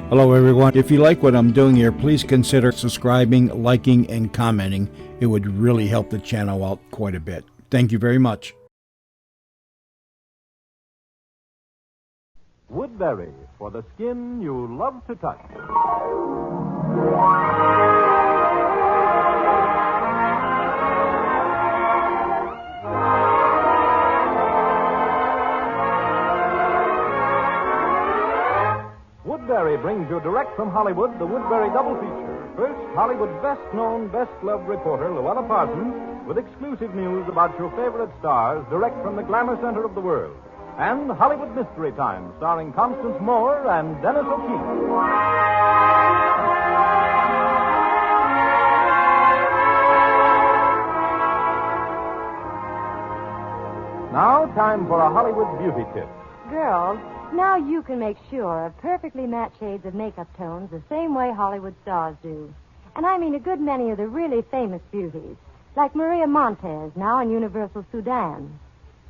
Hello, everyone. If you like what I'm doing here, please consider subscribing, liking, and commenting. It would really help the channel out quite a bit. Thank you very much. Woodbury, for the skin you love to touch. Woodbury brings you direct from Hollywood the Woodbury double feature. First, Hollywood's best-known, best-loved reporter, Luella Parsons, with exclusive news about your favorite stars direct from the glamour center of the world. And Hollywood Mystery Time, starring Constance Moore and Dennis O'Keefe. Now, time for a Hollywood beauty tip. Girls, now you can make sure of perfectly matched shades of makeup tones the same way Hollywood stars do. And I mean a good many of the really famous beauties, like Maria Montez, now in Universal Sudan.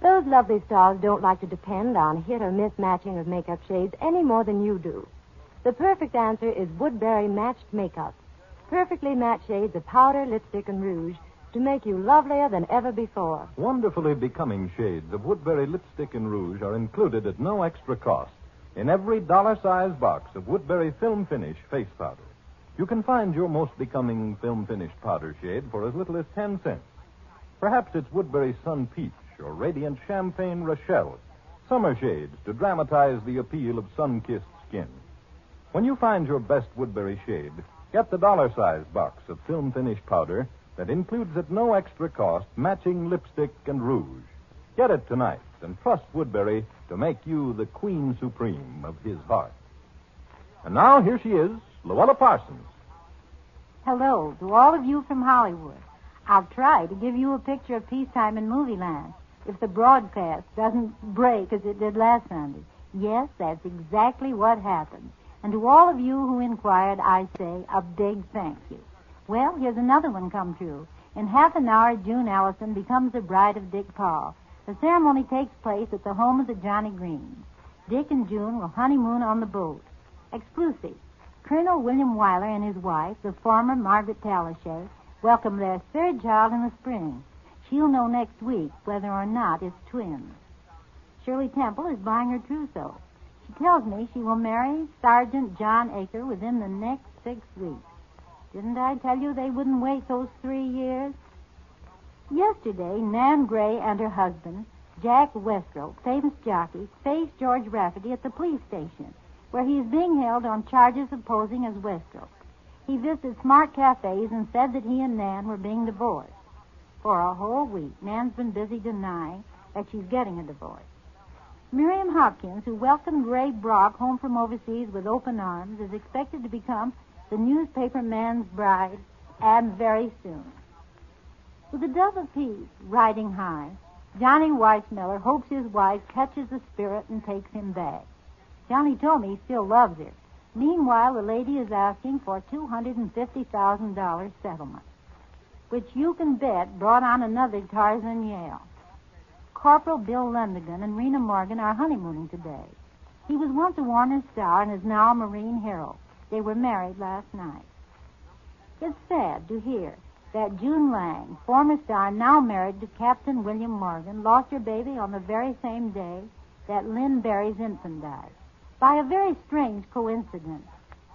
Those lovely stars don't like to depend on hit or miss matching of makeup shades any more than you do. The perfect answer is Woodbury Matched Makeup. Perfectly matched shades of powder, lipstick, and rouge to make you lovelier than ever before. Wonderfully becoming shades of Woodbury lipstick and rouge are included at no extra cost in every dollar-sized box of Woodbury Film Finish face powder. You can find your most becoming film finish powder shade for as little as 10 cents. Perhaps it's Woodbury Sun Peach or Radiant Champagne Rochelle, summer shades to dramatize the appeal of sun-kissed skin. When you find your best Woodbury shade, get the dollar-sized box of film finish powder that includes at no extra cost matching lipstick and rouge. Get it tonight and trust Woodbury to make you the queen supreme of his heart. And now here she is, Luella Parsons. Hello to all of you from Hollywood. I'll try to give you a picture of peacetime in movie land if the broadcast doesn't break as it did last Sunday. Yes, that's exactly what happened. And to all of you who inquired, I say a big thank you. Well, here's another one come true. In half an hour, June Allison becomes the bride of Dick Paul. The ceremony takes place at the home of the Johnny Greens. Dick and June will honeymoon on the boat. Exclusive. Colonel William Wyler and his wife, the former Margaret Talashay, welcome their third child in the spring. She'll know next week whether or not it's twins. Shirley Temple is buying her trousseau. She tells me she will marry Sergeant John Aker within the next 6 weeks. Didn't I tell you they wouldn't wait those 3 years? Yesterday, Nan Gray and her husband, Jack Westrope, famous jockey, faced George Rafferty at the police station, where he is being held on charges of posing as Westrope. He visited smart cafes and said that he and Nan were being divorced. For a whole week, Nan's been busy denying that she's getting a divorce. Miriam Hopkins, who welcomed Ray Brock home from overseas with open arms, is expected to become the newspaper man's bride, and very soon. With a dove of peace riding high, Johnny Weissmiller hopes his wife catches the spirit and takes him back. Johnny told me he still loves her. Meanwhile, the lady is asking for $250,000 settlement, which you can bet brought on another Tarzan Yale. Corporal Bill Lundigan and Rena Morgan are honeymooning today. He was once a Warner star and is now a Marine hero. They were married last night. It's sad to hear that June Lang, former star now married to Captain William Morgan, lost her baby on the very same day that Lynn Barry's infant died. By a very strange coincidence,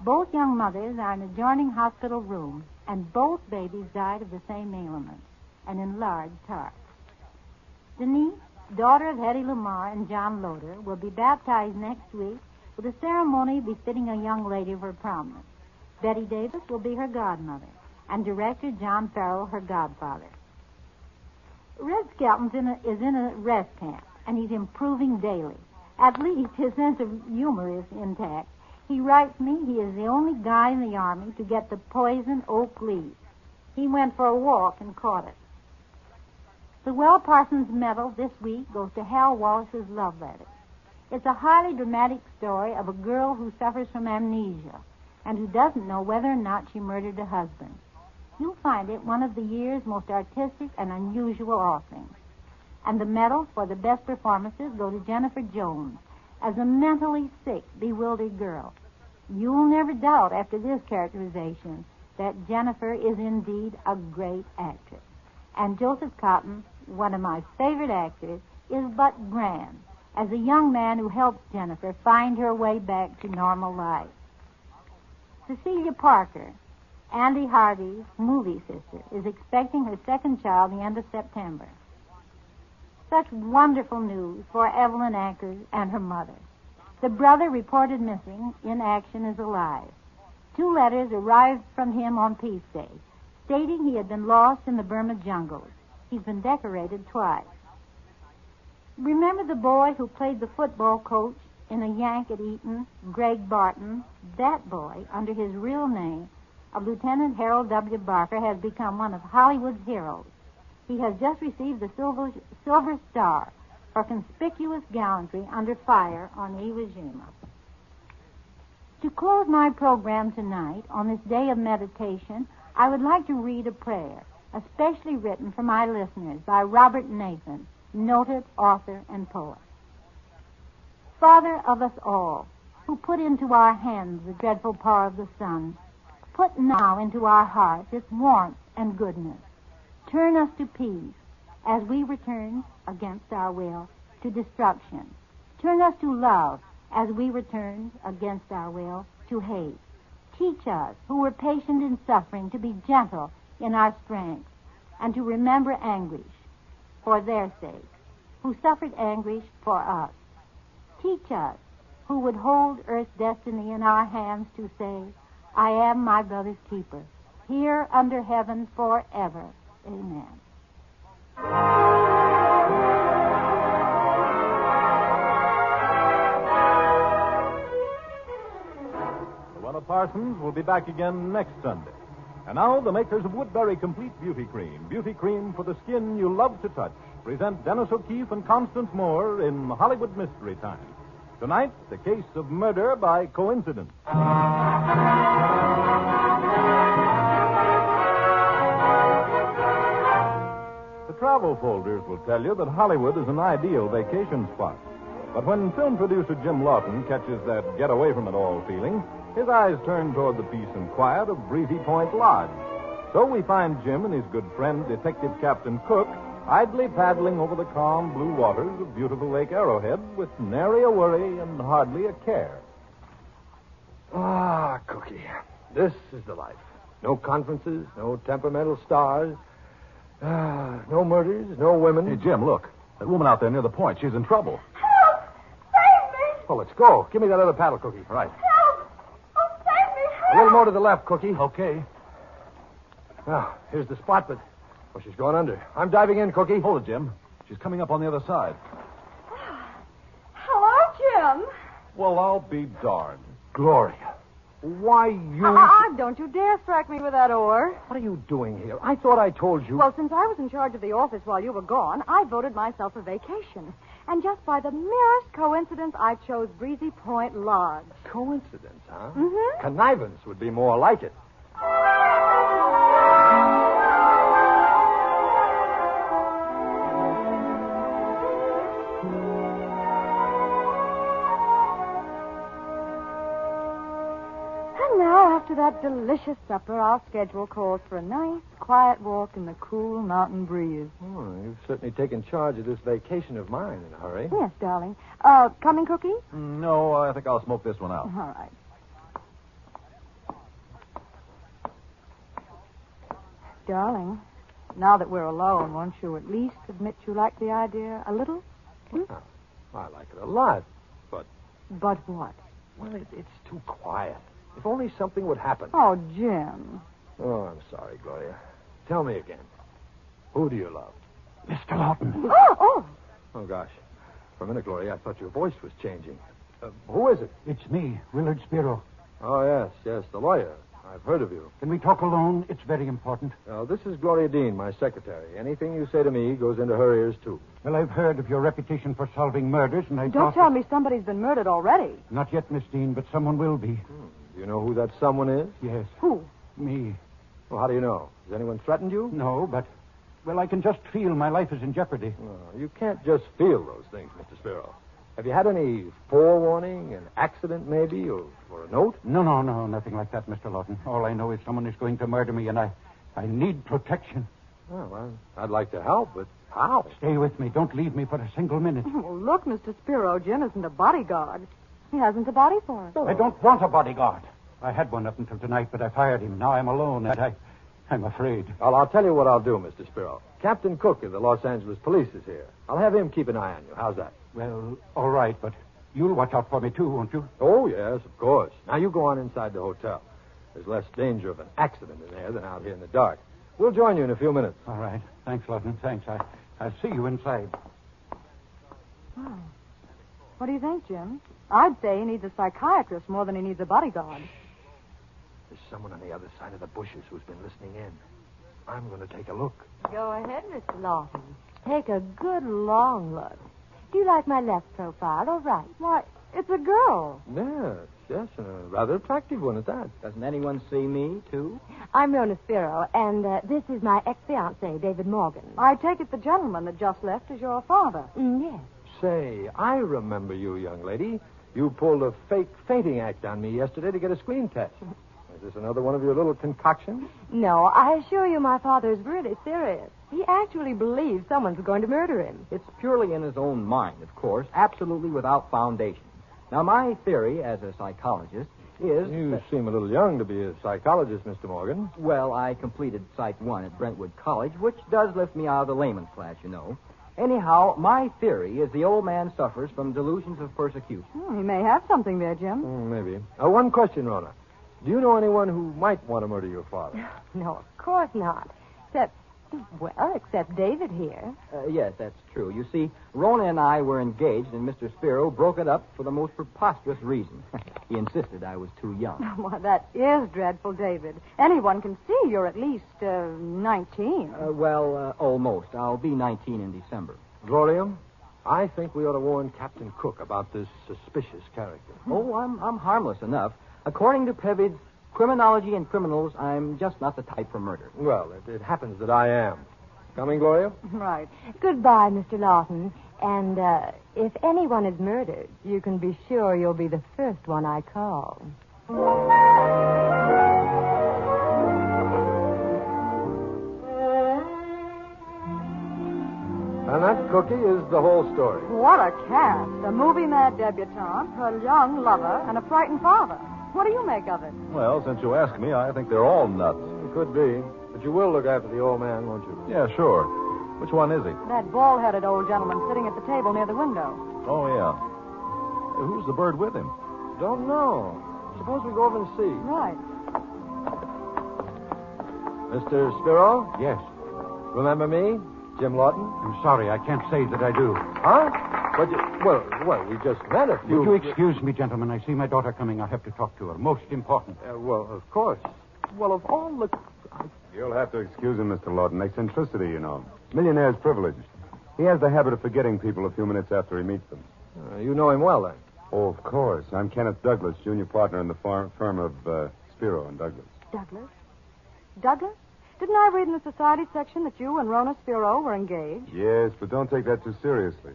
both young mothers are in adjoining hospital rooms, and both babies died of the same ailment, an enlarged heart. Denise, daughter of Hetty Lamar and John Loder, will be baptized next week with a ceremony befitting a young lady of her prominence. Betty Davis will be her godmother, and director John Farrell her godfather. Red Skelton is in a rest camp, and he's improving daily. At least his sense of humor is intact. He writes me he is the only guy in the Army to get the poison oak leaf. He went for a walk and caught it. The Well Parsons Medal this week goes to Hal Wallace's Love Letter. It's a highly dramatic story of a girl who suffers from amnesia and who doesn't know whether or not she murdered her husband. You'll find it one of the year's most artistic and unusual offerings. And the medals for the best performances go to Jennifer Jones as a mentally sick, bewildered girl. You'll never doubt after this characterization that Jennifer is indeed a great actress. And Joseph Cotton, one of my favorite actors, is but grand as a young man who helps Jennifer find her way back to normal life. Cecilia Parker, Andy Hardy's movie sister, is expecting her second child the end of September. Such wonderful news for Evelyn Ankers and her mother. The brother reported missing in action is alive. 2 letters arrived from him on Peace Day, stating he had been lost in the Burma jungles. He's been decorated twice. Remember the boy who played the football coach in a Yank at Eton, Greg Barton? That boy, under his real name of Lieutenant Harold W. Barker, has become one of Hollywood's heroes. He has just received the Silver Star for conspicuous gallantry under fire on Iwo Jima. To close my program tonight, on this day of meditation, I would like to read a prayer, especially written for my listeners by Robert Nathan, noted author and poet. Father of us all, who put into our hands the dreadful power of the sun, put now into our hearts its warmth and goodness. Turn us to peace as we return, against our will, to destruction. Turn us to love as we return, against our will, to hate. Teach us, who were patient in suffering, to be gentle in our strength and to remember anguish for their sake, who suffered anguish for us. Teach us, who would hold earth's destiny in our hands, to say, I am my brother's keeper, here under heaven forever. Amen. Luella Parsons will be back again next Sunday. And now, the makers of Woodbury Complete Beauty Cream for the skin you love to touch, present Dennis O'Keefe and Constance Moore in Hollywood Mystery Time. Tonight, the case of murder by coincidence. The travel folders will tell you that Hollywood is an ideal vacation spot. But when film producer Jim Lawton catches that get-away-from-it-all feeling, his eyes turn toward the peace and quiet of Breezy Point Lodge. So we find Jim and his good friend, Detective Captain Cook, idly paddling over the calm blue waters of beautiful Lake Arrowhead with nary a worry and hardly a care. Ah, Cookie, this is the life. No conferences, no temperamental stars, no murders, no women. Hey, Jim, look. That woman out there near the point, she's in trouble. Help! Save me! Oh, let's go. Give me that other paddle, Cookie. Right. Help! Oh, save me! Help! A little more to the left, Cookie. Okay. Now, here's the spot, but she's gone under. I'm diving in, Cookie. Hold it, Jim. She's coming up on the other side. Hello, Jim. Well, I'll be darned. Gloria. Why, you... Don't you dare strike me with that oar. What are you doing here? I thought I told you... Well, since I was in charge of the office while you were gone, I voted myself a vacation. And just by the merest coincidence, I chose Breezy Point Lodge. Coincidence, huh? Mm-hmm. Connivance would be more like it. After that delicious supper, our schedule calls for a nice, quiet walk in the cool mountain breeze. Oh, you've certainly taken charge of this vacation of mine in a hurry. Yes, darling. Coming, Cookie? No, I think I'll smoke this one out. All right. Darling, now that we're alone, won't you at least admit you like the idea a little? Oh, I like it a lot, but... But what? Well, it's too quiet. If only something would happen. Oh, Jim. Oh, I'm sorry, Gloria. Tell me again. Who do you love? Mr. Lawton. Oh! Oh, gosh. For a minute, Gloria, I thought your voice was changing. Who is it? It's me, Willard Spiro. Oh, yes, the lawyer. I've heard of you. Can we talk alone? It's very important. This is Gloria Dean, my secretary. Anything you say to me goes into her ears, too. Well, I've heard of your reputation for solving murders, and I Don't tell me somebody's been murdered already. Not yet, Miss Dean, but someone will be. Do you know who that someone is? Yes. Who? Me. Well, how do you know? Has anyone threatened you? No, but... Well, I can just feel my life is in jeopardy. No, you can't just feel those things, Mr. Spiro. Have you had any forewarning, an accident maybe, or for a note? No, nothing like that, Mr. Lawton. All I know is someone is going to murder me, and I need protection. Well, I'd like to help, but how? Stay with me. Don't leave me for a single minute. Well, look, Mr. Spiro, Jim isn't a bodyguard. He hasn't a body for us. I don't want a bodyguard. I had one up until tonight, but I fired him. Now I'm alone, and I'm afraid. Well, I'll tell you what I'll do, Mr. Spiro. Captain Cook of the Los Angeles Police is here. I'll have him keep an eye on you. How's that? Well, all right, but you'll watch out for me, too, won't you? Oh, yes, of course. Now, you go on inside the hotel. There's less danger of an accident in there than out here in the dark. We'll join you in a few minutes. All right. Thanks, Lawton. Thanks. I'll see you inside. Oh. What do you think, Jim? I'd say he needs a psychiatrist more than he needs a bodyguard. There's someone on the other side of the bushes who's been listening in. I'm going to take a look. Go ahead, Mr. Lawton. Take a good long look. Do you like my left profile or right? Why, it's a girl. Yes, and a rather attractive one at that. Doesn't anyone see me, too? I'm Rona Spiro, and this is my ex-fiancé, David Morgan. I take it the gentleman that just left is your father. Yes. Say, I remember you, young lady. You pulled a fake fainting act on me yesterday to get a screen test. Is this another one of your little concoctions? No, I assure you my father is really serious. He actually believes someone's going to murder him. It's purely in his own mind, of course, absolutely without foundation. Now, my theory as a psychologist is... You seem a little young to be a psychologist, Mr. Morgan. Well, I completed Psych 1 at Brentwood College, which does lift me out of the layman's class, you know. Anyhow, my theory is the old man suffers from delusions of persecution. He may have something there, Jim. Maybe. One question, Rona. Do you know anyone who might want to murder your father? No, of course not. Except David here. Yes, that's true. You see, Rona and I were engaged, and Mr. Spiro broke it up for the most preposterous reason. He insisted I was too young. Well, that is dreadful, David. Anyone can see you're at least 19. Almost. I'll be 19 in December. Gloria, I think we ought to warn Captain Cook about this suspicious character. Oh, I'm harmless enough. According to Pevid's Criminology and Criminals, I'm just not the type for murder. Well, it happens that I am. Coming, Gloria? Right. Goodbye, Mr. Lawton. And if anyone is murdered, you can be sure you'll be the first one I call. And that, Cookie, is the whole story. What a cast. A movie-mad debutante, her young lover, and a frightened father. What do you make of it? Well, since you ask me, I think they're all nuts. Could be. But you will look after the old man, won't you? Yeah, sure. Which one is he? That bald-headed old gentleman sitting at the table near the window. Oh, yeah. Who's the bird with him? Don't know. Suppose we go over and see. Right. Mr. Spiro? Yes. Remember me? Jim Lawton? I'm sorry. I can't say that I do. Huh? But, well, we just met a few... Would you excuse me, gentlemen? I see my daughter coming. I have to talk to her. Most important. Well, of course. Well, of all the... You'll have to excuse him, Mr. Lawton. Eccentricity, you know. Millionaire's privilege. He has the habit of forgetting people a few minutes after he meets them. You know him well, then? Oh, of course. I'm Kenneth Douglas, junior partner in the firm of Spiro and Douglas. Douglas? Douglas? Didn't I read in the society section that you and Rona Spiro were engaged? Yes, but don't take that too seriously.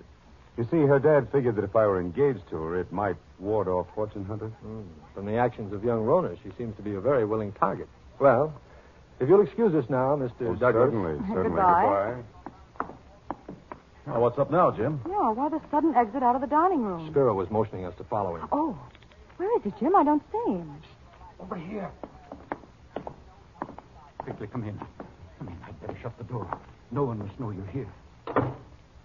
You see, her dad figured that if I were engaged to her, it might ward off fortune hunters. From the actions of young Rona, she seems to be a very willing target. Well, if you'll excuse us now, Mr. Douglas. Certainly. Goodbye. Well, what's up now, Jim? Yeah, why the sudden exit out of the dining room? Spiro was motioning us to follow him. Oh, where is he, Jim? I don't see him. Over here. Quickly, come in. Come in. I'd better shut the door. No one must know you're here.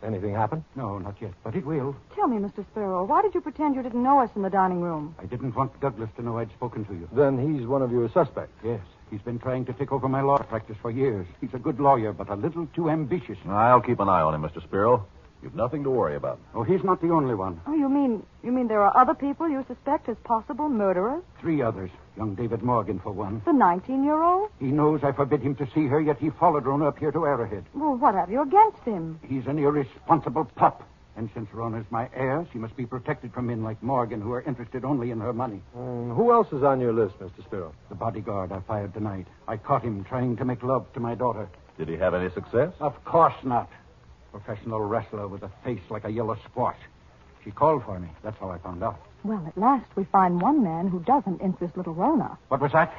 Anything happen? No, not yet, but it will. Tell me, Mr. Spiro, why did you pretend you didn't know us in the dining room? I didn't want Douglas to know I'd spoken to you. Then he's one of your suspects. Yes, he's been trying to take over my law practice for years. He's a good lawyer, but a little too ambitious. I'll keep an eye on him, Mr. Spiro. You've nothing to worry about. Oh, he's not the only one. Oh, you mean there are other people you suspect as possible murderers? 3 others. Young David Morgan, for one. The 19-year-old? He knows I forbid him to see her, yet he followed Rona up here to Arrowhead. Well, what have you against him? He's an irresponsible pup. And since Rona's my heir, she must be protected from men like Morgan, who are interested only in her money. Who else is on your list, Mr. Spiro? The bodyguard I fired tonight. I caught him trying to make love to my daughter. Did he have any success? Of course not. Professional wrestler with a face like a yellow squash. She called for me. That's how I found out. Well, at last we find one man who doesn't interest little Rona. What was that?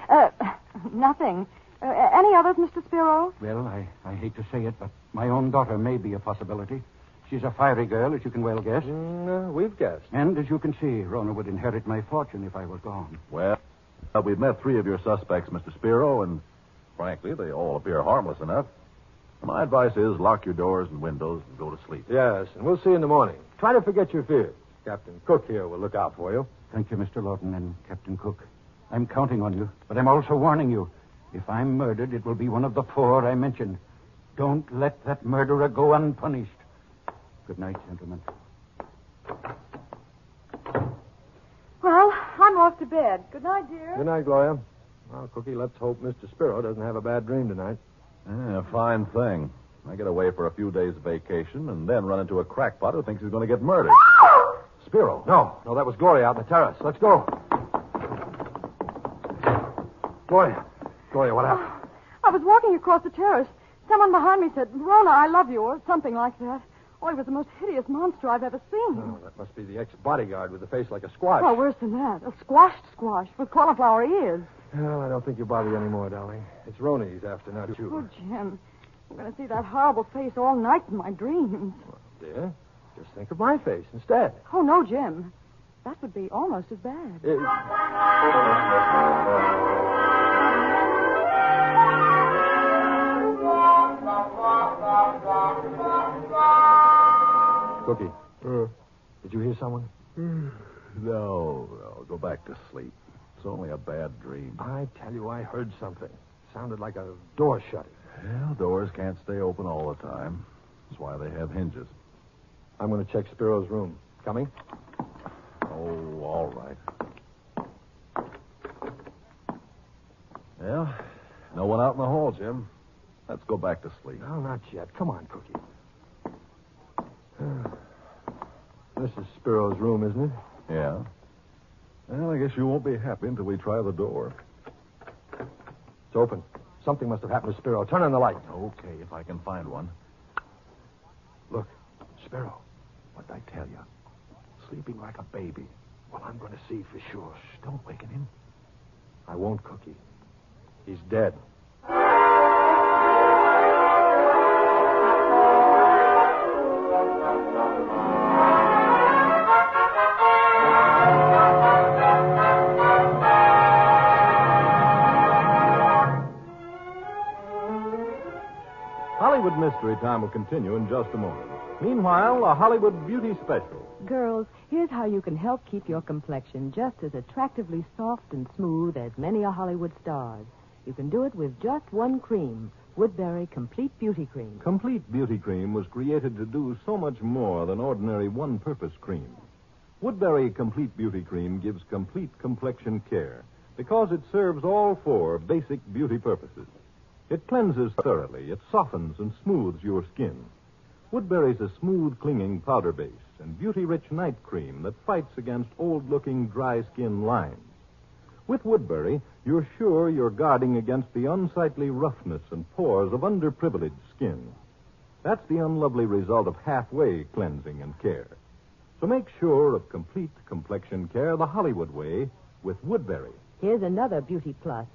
Nothing. Any others, Mr. Spiro? Well, I hate to say it, but my own daughter may be a possibility. She's a fiery girl, as you can well guess. We've guessed. And as you can see, Rona would inherit my fortune if I were gone. Well, we've met 3 of your suspects, Mr. Spiro, and frankly, they all appear harmless enough. My advice is lock your doors and windows and go to sleep. Yes, and we'll see you in the morning. Try to forget your fears. Captain Cook here will look out for you. Thank you, Mr. Lawton and Captain Cook. I'm counting on you, but I'm also warning you. If I'm murdered, it will be one of the 4 I mentioned. Don't let that murderer go unpunished. Good night, gentlemen. Well, I'm off to bed. Good night, dear. Good night, Gloria. Well, Cookie, let's hope Mr. Spiro doesn't have a bad dream tonight. Fine thing. I get away for a few days vacation and then run into a crackpot who thinks he's going to get murdered. Spiro. No, that was Gloria out on the terrace. Let's go. Gloria, what happened? I was walking across the terrace. Someone behind me said, Rona, I love you, or something like that. Oh, he was the most hideous monster I've ever seen. Oh, that must be the ex-bodyguard with the face like a squash. Well, worse than that. A squashed squash with cauliflower ears. Well, I don't think you'll bother you anymore, darling. It's Rona he's after, not you. Oh, Jim. I'm going to see that horrible face all night in my dreams. Dear, just think of my face instead. Oh, no, Jim. That would be almost as bad. Cookie, did you hear someone? No. Go back to sleep. It's only a bad dream. I tell you, I heard something. Sounded like a door shutting. Well, doors can't stay open all the time. That's why they have hinges. I'm going to check Spiro's room. Coming? Oh, all right. Well, no one out in the hall, Jim. Let's go back to sleep. No, not yet. Come on, Cookie. This is Spiro's room, isn't it? Yeah. Well, I guess you won't be happy until we try the door. It's open. Something must have happened to Spiro. Turn on the light. Okay, if I can find one. Look, Spiro, what did I tell you? Sleeping like a baby. Well, I'm going to see for sure. Shh, don't waken him. I won't, Cookie. He's dead. Hollywood Mystery Time will continue in just a moment. Meanwhile, a Hollywood Beauty Special. Girls, here's how you can help keep your complexion just as attractively soft and smooth as many a Hollywood stars. You can do it with just one cream, Woodbury Complete Beauty Cream. Complete Beauty Cream was created to do so much more than ordinary one-purpose cream. Woodbury Complete Beauty Cream gives complete complexion care because it serves all 4 basic beauty purposes. It cleanses thoroughly, it softens and smooths your skin. Woodbury's a smooth, clinging powder base and beauty-rich night cream that fights against old-looking dry skin lines. With Woodbury, you're sure you're guarding against the unsightly roughness and pores of underprivileged skin. That's the unlovely result of halfway cleansing and care. So make sure of complete complexion care the Hollywood way with Woodbury. Here's another beauty plus.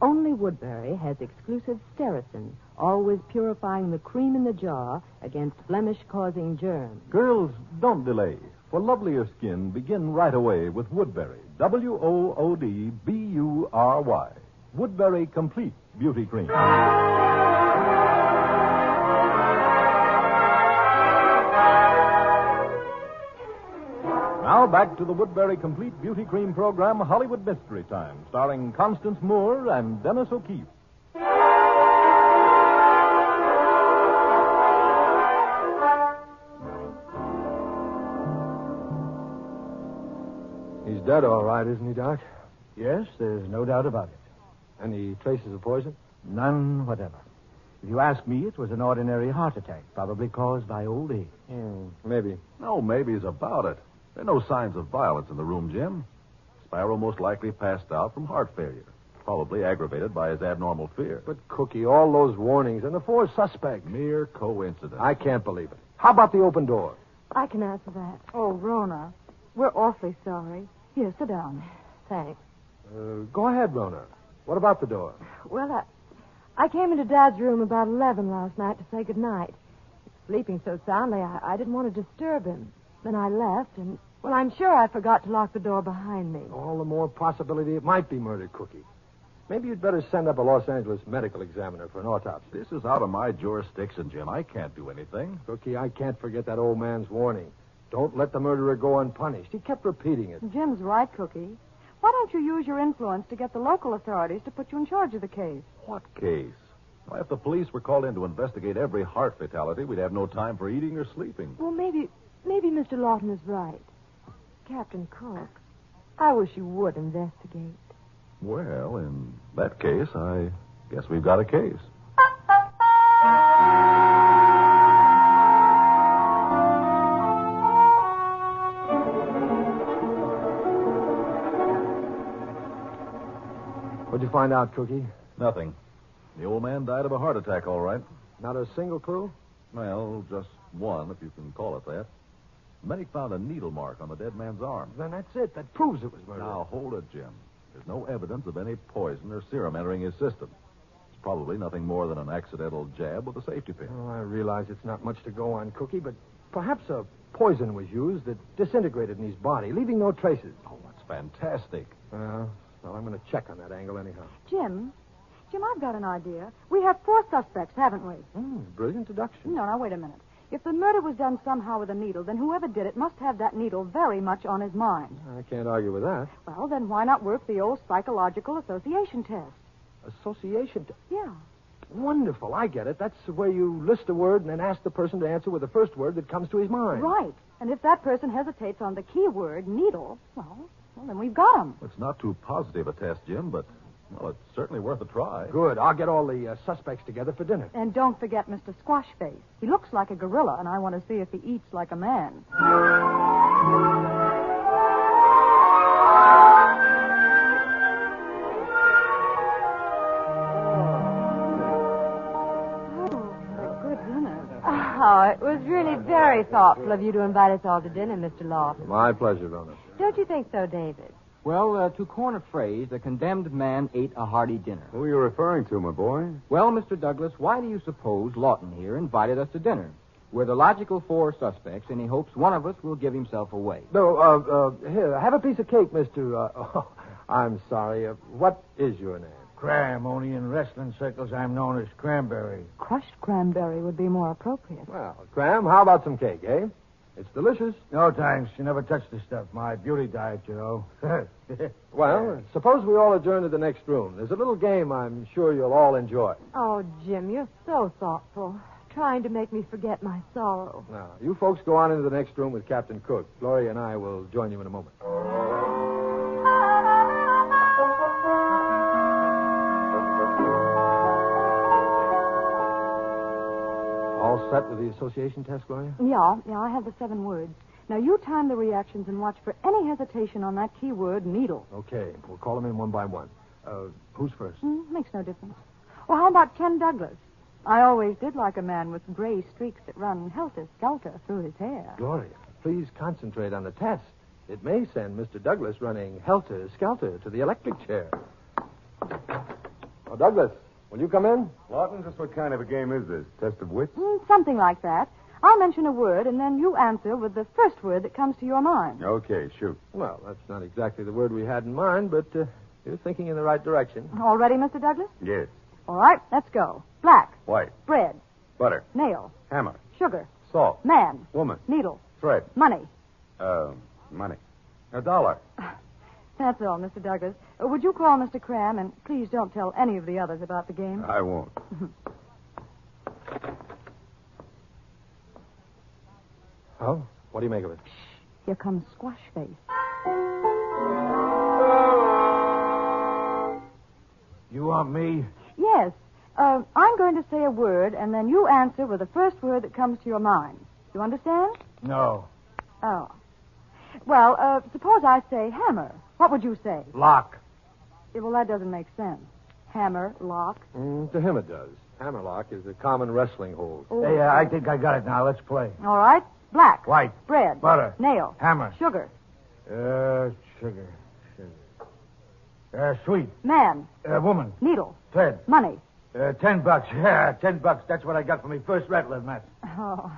Only Woodbury has exclusive Stericin, always purifying the cream in the jar against blemish-causing germs. Girls, don't delay. For lovelier skin, begin right away with Woodbury. Woodbury. Woodbury Complete Beauty Cream. Now back to the Woodbury Complete Beauty Cream program, Hollywood Mystery Time, starring Constance Moore and Dennis O'Keefe. He's dead, all right, isn't he, Doc? Yes, there's no doubt about it. Any traces of poison? None whatever. If you ask me, it was an ordinary heart attack, probably caused by old age. Maybe. No maybes about it. There are no signs of violence in the room, Jim. Spiro most likely passed out from heart failure, probably aggravated by his abnormal fear. But, Cookie, all those warnings and the 4 suspects. Mere coincidence. I can't believe it. How about the open door? I can answer that. Oh, Rona, we're awfully sorry. Here, sit down. Thanks. Go ahead, Rona. What about the door? Well, I came into Dad's room about 11 last night to say goodnight. Sleeping so soundly, I didn't want to disturb him. Then I left, and, well, I'm sure I forgot to lock the door behind me. All the more possibility it might be murder, Cookie. Maybe you'd better send up a Los Angeles medical examiner for an autopsy. This is out of my jurisdiction, Jim. I can't do anything. Cookie, I can't forget that old man's warning. Don't let the murderer go unpunished. He kept repeating it. Jim's right, Cookie. Why don't you use your influence to get the local authorities to put you in charge of the case? What case? Why, if the police were called in to investigate every heart fatality, we'd have no time for eating or sleeping. Well, maybe Mr. Lawton is right. Captain Cook, I wish you would investigate. Well, in that case, I guess we've got a case. What'd you find out, Cookie? Nothing. The old man died of a heart attack, all right. Not a single clue? Well, just one, if you can call it that. The medic found a needle mark on the dead man's arm. Then that's it. That proves it was murder. Now, hold it, Jim. There's no evidence of any poison or serum entering his system. It's probably nothing more than an accidental jab with a safety pin. Oh, I realize it's not much to go on, Cookie, but perhaps a poison was used that disintegrated in his body, leaving no traces. Oh, that's fantastic. Well, I'm going to check on that angle anyhow. Jim, I've got an idea. We have 4 suspects, haven't we? Brilliant deduction. No, now, wait a minute. If the murder was done somehow with a needle, then whoever did it must have that needle very much on his mind. I can't argue with that. Well, then why not work the old psychological association test? Association. Yeah. Wonderful. I get it. That's where you list a word and then ask the person to answer with the first word that comes to his mind. Right. And if that person hesitates on the key word, needle, well, then we've got him. It's not too positive a test, Jim, but, well, it's certainly worth a try. Good. I'll get all the suspects together for dinner. And don't forget Mr. Squashface. He looks like a gorilla, and I want to see if he eats like a man. Oh, it was really very thoughtful of you to invite us all to dinner, Mr. Lawton. My pleasure, Rona. Don't you think so, David? Well, to coin a phrase, the condemned man ate a hearty dinner. Who are you referring to, my boy? Well, Mr. Douglas, why do you suppose Lawton here invited us to dinner? We're the logical 4 suspects, and he hopes one of us will give himself away. No, here, have a piece of cake, Mr. I'm sorry. What is your name? Cram, only in wrestling circles I'm known as Cranberry. Crushed cranberry would be more appropriate. Well, Cram, how about some cake, eh? It's delicious. No, thanks. You never touch the stuff. My beauty diet, you know. Well, suppose we all adjourn to the next room. There's a little game I'm sure you'll all enjoy. Oh, Jim, you're so thoughtful. Trying to make me forget my sorrow. Now, you folks go on into the next room with Captain Cook. Gloria and I will join you in a moment. All set with the association test, Gloria? Yeah, I have the 7 words. Now, you time the reactions and watch for any hesitation on that keyword, needle. Okay, we'll call them in one by one. Who's first? Makes no difference. Well, how about Ken Douglas? I always did like a man with gray streaks that run helter-skelter through his hair. Gloria, please concentrate on the test. It may send Mr. Douglas running helter-skelter to the electric chair. Oh, Douglas, will you come in? Lawton, just what kind of a game is this? Test of wits? Something like that. I'll mention a word, and then you answer with the first word that comes to your mind. Okay, shoot. Well, that's not exactly the word we had in mind, but you're thinking in the right direction. All ready, Mr. Douglas? Yes. All right, let's go. Black, White. bread, Butter. nail, Hammer. sugar, Salt. man, Woman. needle, Thread. money. Money. $1. That's all, Mr. Douglas. Would you call Mr. Cram, and please don't tell any of the others about the game? I won't. Oh? What do you make of it? Here comes Squashface. You want me? Yes. I'm going to say a word, and then you answer with the first word that comes to your mind. You understand? No. Oh. Well, suppose I say hammer. What would you say? Lock. Yeah, well, that doesn't make sense. Hammer, lock. To him it does. Hammerlock is a common wrestling hold. Oh. Hey, I think I got it now. Let's play. All right. Black. White. Bread. Butter. Nail. Hammer. Sugar. Sugar. Sweet. Man. Woman. Needle. Thread. Money. $10. Yeah, $10. That's what I got for my first rattler, Matt. Oh,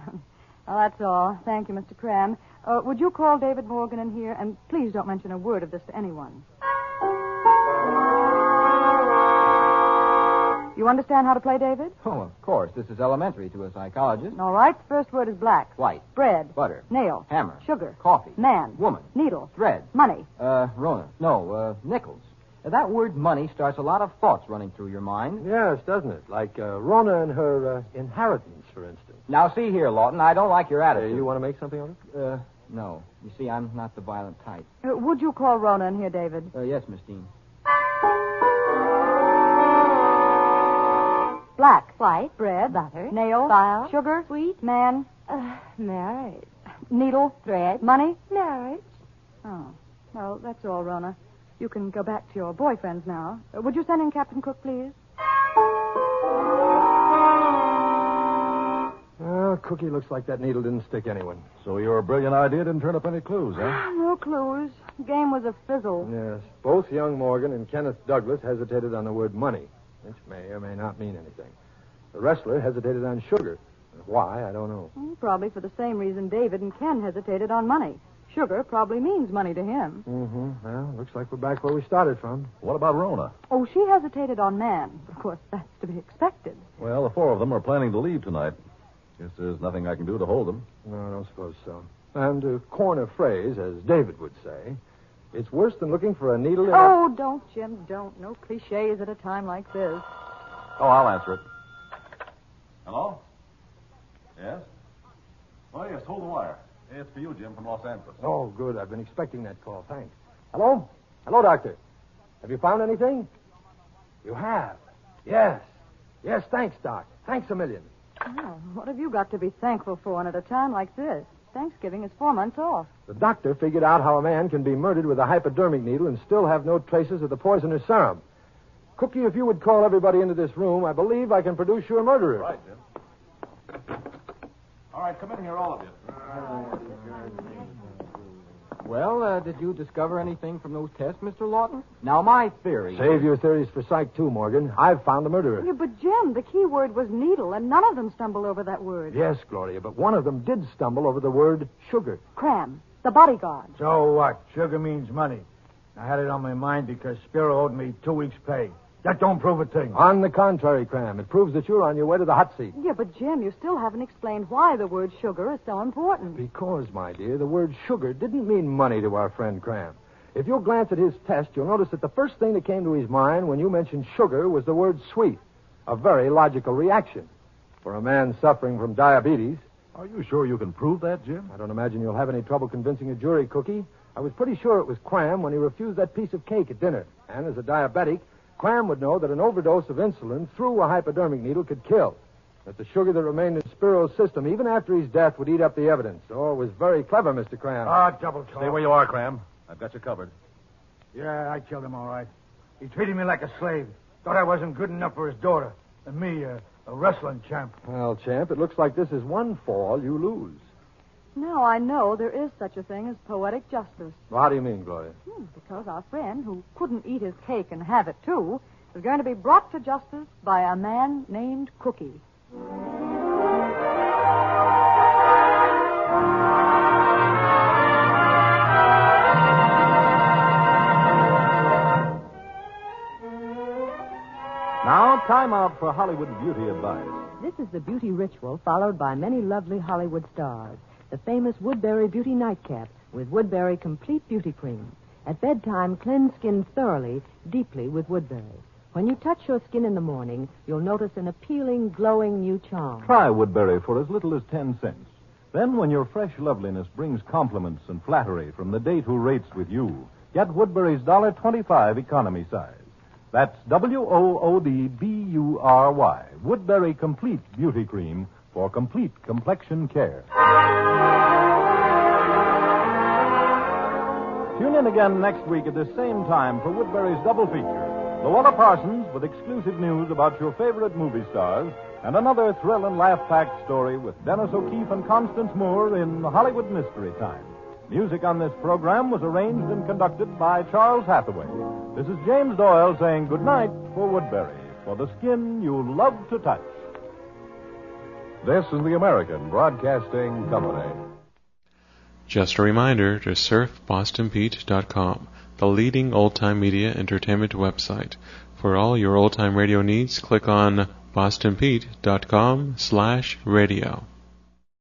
well, that's all. Thank you, Mr. Cram. Would you call David Morgan in here? And please don't mention a word of this to anyone. You understand how to play, David? Oh, of course. This is elementary to a psychologist. All right. First word is black. White. Bread. Butter. Nail. Hammer. Sugar. Coffee. Man. Woman. Needle. Thread. Money. Rona. No, nickels. That word money starts a lot of thoughts running through your mind. Yes, doesn't it? Like Rona and her inheritance, for instance. Now, see here, Lawton, I don't like your attitude. You want to make something of it? No. You see, I'm not the violent type. Would you call Rona in here, David? Yes, Miss Dean. Black. White. Bread. Butter. Nail. File. Sugar. Sweet. Man. Marriage. Needle. Thread. Money. Marriage. Oh. Well, that's all, Rona. You can go back to your boyfriends now. Would you send in Captain Cook, please? Well, Cookie, looks like that needle didn't stick anyone. So your brilliant idea didn't turn up any clues, huh? No clues. The game was a fizzle. Yes. Both young Morgan and Kenneth Douglas hesitated on the word money, which may or may not mean anything. The wrestler hesitated on sugar. Why, I don't know. Probably for the same reason David and Ken hesitated on money. Sugar probably means money to him. Mm-hmm. Well, looks like we're back where we started from. What about Rona? Oh, she hesitated on man. Of course, that's to be expected. Well, the four of them are planning to leave tonight. Guess there's nothing I can do to hold them. No, I don't suppose so. And to coin a phrase, as David would say, it's worse than looking for a needle in Oh, don't, Jim, don't. No cliches at a time like this. Oh, I'll answer it. Hello? Yes? Oh, yes, hold the wire. It's for you, Jim, from Los Angeles. Oh, good. I've been expecting that call. Thanks. Hello? Hello, Doctor. Have you found anything? You have? Yes. Yes, thanks, Doc. Thanks a million. Well, what have you got to be thankful for at a time like this? Thanksgiving is 4 months off. The doctor figured out how a man can be murdered with a hypodermic needle and still have no traces of the poisonous serum. Cookie, if you would call everybody into this room, I believe I can produce your murderer. Right, Jim. All right, come in here, all of you. Well, did you discover anything from those tests, Mr. Lawton? Now, my theory... Save your theories for Psych 2, Morgan. I've found the murderer. Yeah, but, Jim, the key word was needle, and none of them stumbled over that word. Yes, Gloria, but one of them did stumble over the word sugar. Cram, the bodyguard. So what? Sugar means money. I had it on my mind because Spiro owed me 2 weeks' pay. That don't prove a thing. On the contrary, Cram, it proves that you're on your way to the hot seat. Yeah, but, Jim, you still haven't explained why the word sugar is so important. Because, my dear, the word sugar didn't mean money to our friend Cram. If you'll glance at his test, you'll notice that the first thing that came to his mind when you mentioned sugar was the word sweet. A very logical reaction. For a man suffering from diabetes... Are you sure you can prove that, Jim? I don't imagine you'll have any trouble convincing a jury, Cookie. I was pretty sure it was Cram when he refused that piece of cake at dinner. And as a diabetic, Cram would know that an overdose of insulin through a hypodermic needle could kill. That the sugar that remained in Spiro's system, even after his death, would eat up the evidence. Oh, it was very clever, Mr. Cram. Double talk. Stay where you are, Cram. I've got you covered. Yeah, I killed him all right. He treated me like a slave. Thought I wasn't good enough for his daughter. And me, a wrestling champ. Well, champ, it looks like this is one fall you lose. Now I know there is such a thing as poetic justice. Well, how do you mean, Gloria? Because our friend, who couldn't eat his cake and have it, too, is going to be brought to justice by a man named Cookie. Now, time out for Hollywood beauty advice. This is the beauty ritual followed by many lovely Hollywood stars. The famous Woodbury Beauty Nightcap with Woodbury Complete Beauty Cream. At bedtime, cleanse skin thoroughly, deeply with Woodbury. When you touch your skin in the morning, you'll notice an appealing, glowing new charm. Try Woodbury for as little as 10 cents. Then, when your fresh loveliness brings compliments and flattery from the date who rates with you, get Woodbury's $1.25 economy size. That's Woodbury, Woodbury Complete Beauty Cream for complete complexion care. Tune in again next week at this same time for Woodbury's double feature. Luella Parsons with exclusive news about your favorite movie stars, and another thrill and laugh-packed story with Dennis O'Keefe and Constance Moore in Hollywood Mystery Time. Music on this program was arranged and conducted by Charles Hathaway. This is James Doyle saying goodnight for Woodbury, for the skin you love to touch. This is the American Broadcasting Company. Just a reminder to surf BostonPete.com, the leading old-time media entertainment website. For all your old-time radio needs, click on BostonPete.com/radio.